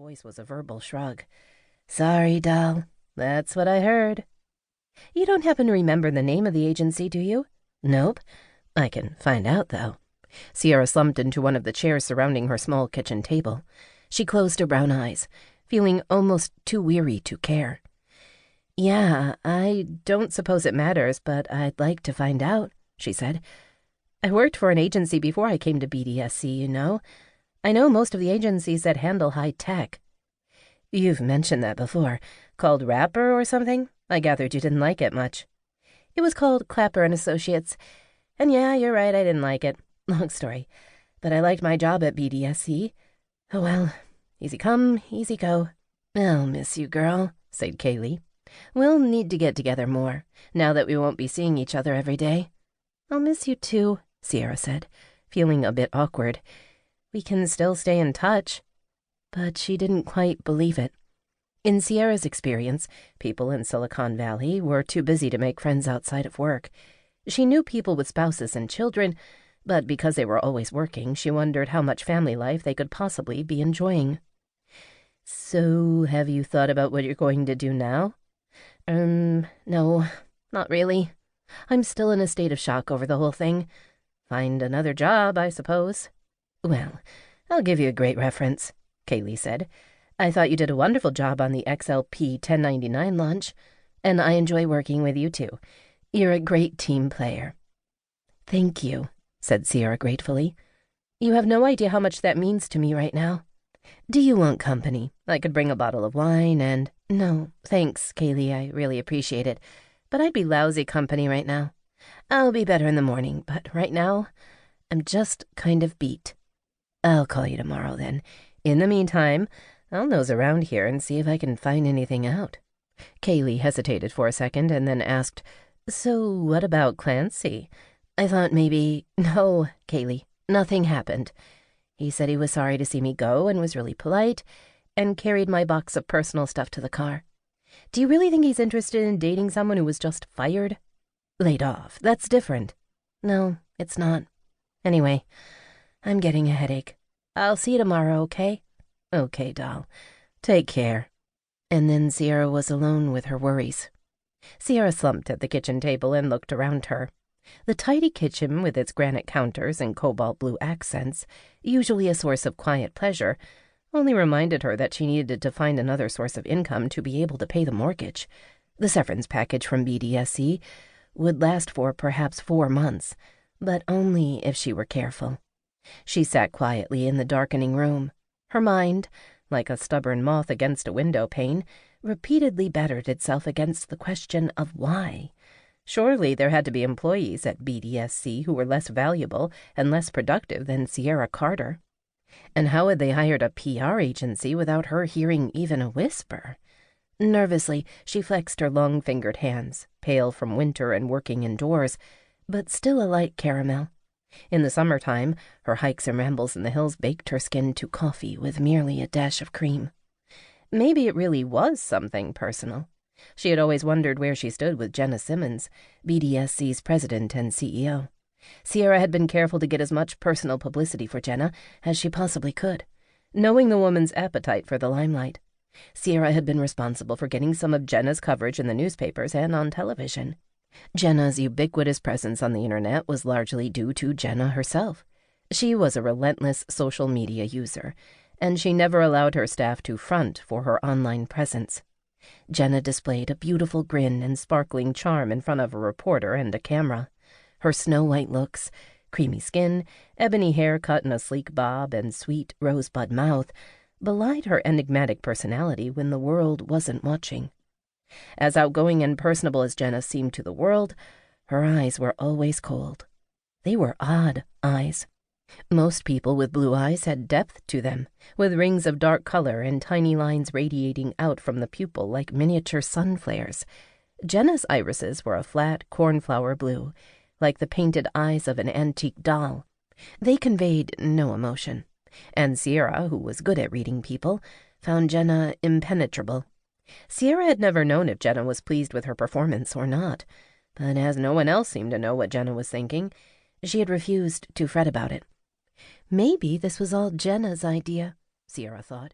voice was a verbal shrug. "Sorry, doll. That's what I heard." "You don't happen to remember the name of the agency, do you?" "Nope. I can find out, though." Sierra slumped into one of the chairs surrounding her small kitchen table. She closed her brown eyes, feeling almost too weary to care. "Yeah, I don't suppose it matters, but I'd like to find out," she said. "I worked for an agency before I came to BDSC, you know. I know most of the agencies that handle high tech." "You've mentioned that before. Called Rapper or something? I gathered you didn't like it much." "It was called Clapper and Associates. And yeah, you're right, I didn't like it. Long story. But I liked my job at BDSC. Oh well, easy come, easy go." "I'll miss you, girl," said Kaylee. "We'll need to get together more, now that we won't be seeing each other every day." "I'll miss you too," Sierra said, feeling a bit awkward. "We can still stay in touch." But she didn't quite believe it. In Sierra's experience, people in Silicon Valley were too busy to make friends outside of work. She knew people with spouses and children, but because they were always working, she wondered how much family life they could possibly be enjoying. "So, have you thought about what you're going to do now?" No, not really. I'm still in a state of shock over the whole thing. Find another job, I suppose." "Well, I'll give you a great reference," Kaylee said. "I thought you did a wonderful job on the XLP 1099 launch, and I enjoy working with you, too. You're a great team player." "Thank you," said Sierra gratefully. "You have no idea how much that means to me right now. Do you want company? I could bring a bottle of wine and—" "No, thanks, Kaylee, I really appreciate it, but I'd be lousy company right now. I'll be better in the morning, but right now, I'm just kind of beat." "I'll call you tomorrow, then. In the meantime, I'll nose around here and see if I can find anything out." Kaylee hesitated for a second and then asked, "So what about Clancy? I thought maybe—" "No, Kaylee, nothing happened. He said he was sorry to see me go and was really polite, and carried my box of personal stuff to the car. Do you really think he's interested in dating someone who was just fired? Laid off, that's different." "No, it's not. Anyway, I'm getting a headache. I'll see you tomorrow, okay?" "Okay, doll. Take care." And then Sierra was alone with her worries. Sierra slumped at the kitchen table and looked around her. The tidy kitchen, with its granite counters and cobalt blue accents, usually a source of quiet pleasure, only reminded her that she needed to find another source of income to be able to pay the mortgage. The severance package from BDSC would last for perhaps 4 months, but only if she were careful. She sat quietly in the darkening room. Her mind, like a stubborn moth against a window pane, repeatedly battered itself against the question of why. Surely there had to be employees at BDSC who were less valuable and less productive than Sierra Carter. And how had they hired a PR agency without her hearing even a whisper? Nervously, she flexed her long-fingered hands, pale from winter and working indoors, but still a light caramel. In the summertime, her hikes and rambles in the hills baked her skin to coffee with merely a dash of cream. Maybe it really was something personal. She had always wondered where she stood with Jenna Simmons, BDSC's president and CEO. Sierra had been careful to get as much personal publicity for Jenna as she possibly could, knowing the woman's appetite for the limelight. Sierra had been responsible for getting some of Jenna's coverage in the newspapers and on television. Jenna's ubiquitous presence on the internet was largely due to Jenna herself. She was a relentless social media user, and she never allowed her staff to front for her online presence. Jenna displayed a beautiful grin and sparkling charm in front of a reporter and a camera. Her snow-white looks, creamy skin, ebony hair cut in a sleek bob, and sweet rosebud mouth belied her enigmatic personality when the world wasn't watching. As outgoing and personable as Jenna seemed to the world, her eyes were always cold. They were odd eyes. Most people with blue eyes had depth to them, with rings of dark color and tiny lines radiating out from the pupil like miniature sun flares. Jenna's irises were a flat cornflower blue, like the painted eyes of an antique doll. They conveyed no emotion, and Sierra, who was good at reading people, found Jenna impenetrable. Sierra had never known if Jenna was pleased with her performance or not, but as no one else seemed to know what Jenna was thinking, she had refused to fret about it. Maybe this was all Jenna's idea, Sierra thought.